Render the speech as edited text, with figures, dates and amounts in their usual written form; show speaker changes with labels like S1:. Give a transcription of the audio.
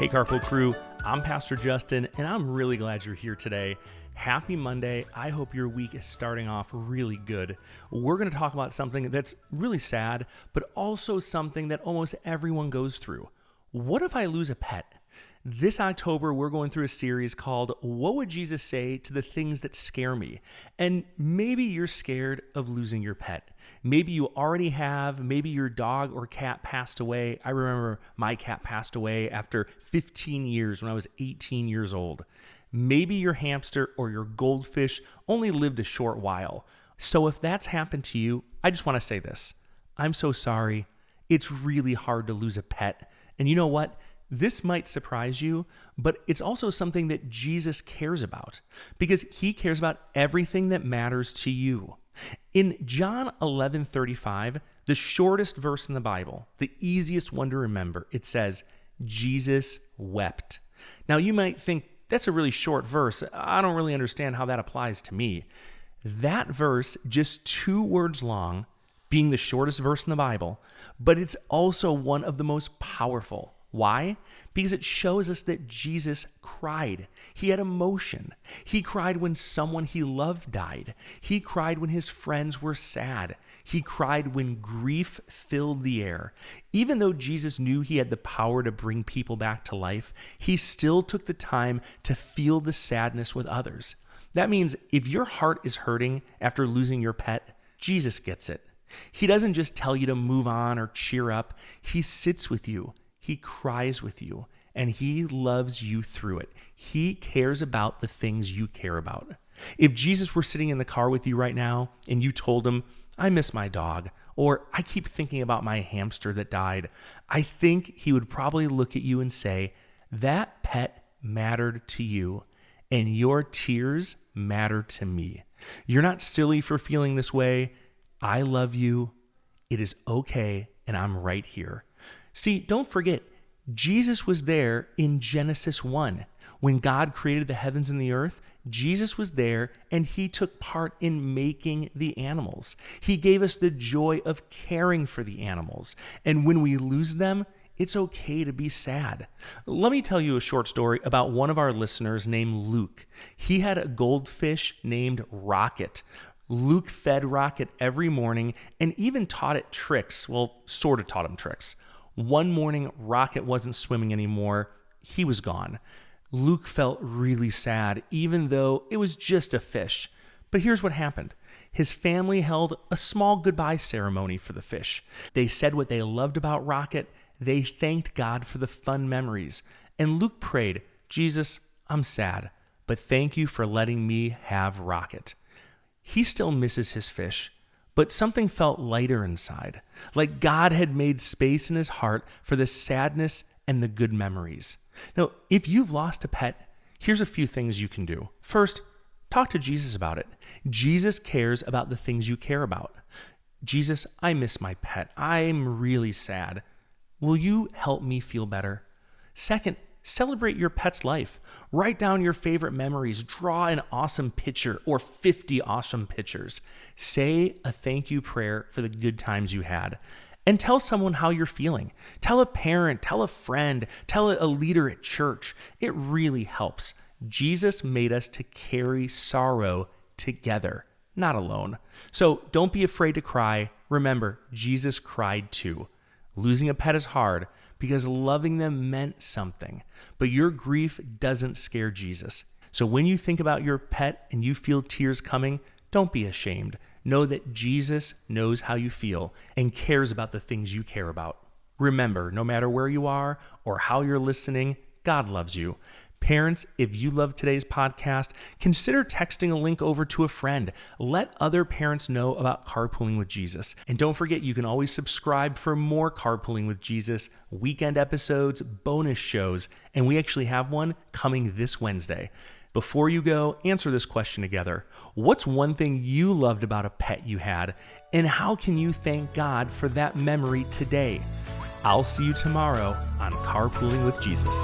S1: Hey, Carpool Crew, I'm Pastor Justin, and I'm really glad you're here today. Happy Monday. I hope your week is starting off really good. We're going to talk about something that's really sad, but also something that almost everyone goes through. What if I lose a pet? This October, we're going through a series called What Would Jesus Say to the Things That Scare Me? And maybe you're scared of losing your pet. Maybe you already have. Maybe your dog or cat passed away. I remember my cat passed away after 15 years when I was 18 years old. Maybe your hamster or your goldfish only lived a short while. So if that's happened to you, I just want to say this. I'm so sorry. It's really hard to lose a pet. And you know what? This might surprise you, but it's also something that Jesus cares about because he cares about everything that matters to you. In John 11:35, the shortest verse in the Bible, the easiest one to remember, it says, Jesus wept. Now you might think that's a really short verse. I don't really understand how that applies to me. That verse, just 2 words long, being the shortest verse in the Bible, but it's also one of the most powerful. Why? Because it shows us that Jesus cried. He had emotion. He cried when someone he loved died. He cried when his friends were sad. He cried when grief filled the air. Even though Jesus knew he had the power to bring people back to life, he still took the time to feel the sadness with others. That means if your heart is hurting after losing your pet, Jesus gets it. He doesn't just tell you to move on or cheer up. He sits with you. He cries with you, and he loves you through it. He cares about the things you care about. If Jesus were sitting in the car with you right now, and you told him, I miss my dog, or I keep thinking about my hamster that died, I think he would probably look at you and say, that pet mattered to you, and your tears matter to me. You're not silly for feeling this way. I love you. It is okay, and I'm right here. See, don't forget, Jesus was there in Genesis 1. When God created the heavens and the earth, Jesus was there and he took part in making the animals. He gave us the joy of caring for the animals. And when we lose them, it's okay to be sad. Let me tell you a short story about one of our listeners named Luke. He had a goldfish named Rocket. Luke fed Rocket every morning and even taught it tricks. Well, sort of taught him tricks. One morning, Rocket wasn't swimming anymore. He was gone. Luke felt really sad, even though it was just a fish. But here's what happened. His family held a small goodbye ceremony for the fish. They said what they loved about Rocket. They thanked God for the fun memories. And Luke prayed, Jesus, I'm sad, but thank you for letting me have Rocket. He still misses his fish. But something felt lighter inside, like God had made space in his heart for the sadness and the good memories. Now, if you've lost a pet, here's a few things you can do. First, talk to Jesus about it. Jesus cares about the things you care about. Jesus, I miss my pet. I'm really sad. Will you help me feel better? Second, celebrate your pet's life. Write down your favorite memories. Draw an awesome picture or 50 awesome pictures. Say a thank you prayer for the good times you had. And tell someone how you're feeling. Tell a parent, tell a friend, tell a leader at church. It really helps. Jesus made us to carry sorrow together, not alone. So don't be afraid to cry. Remember, Jesus cried too. Losing a pet is hard, because loving them meant something. But your grief doesn't scare Jesus. So when you think about your pet and you feel tears coming, don't be ashamed. Know that Jesus knows how you feel and cares about the things you care about. Remember, no matter where you are or how you're listening, God loves you. Parents, if you love today's podcast, consider texting a link over to a friend. Let other parents know about Carpooling with Jesus. And don't forget, you can always subscribe for more Carpooling with Jesus, weekend episodes, bonus shows, and we actually have one coming this Wednesday. Before you go, answer this question together. What's one thing you loved about a pet you had? And how can you thank God for that memory today? I'll see you tomorrow on Carpooling with Jesus.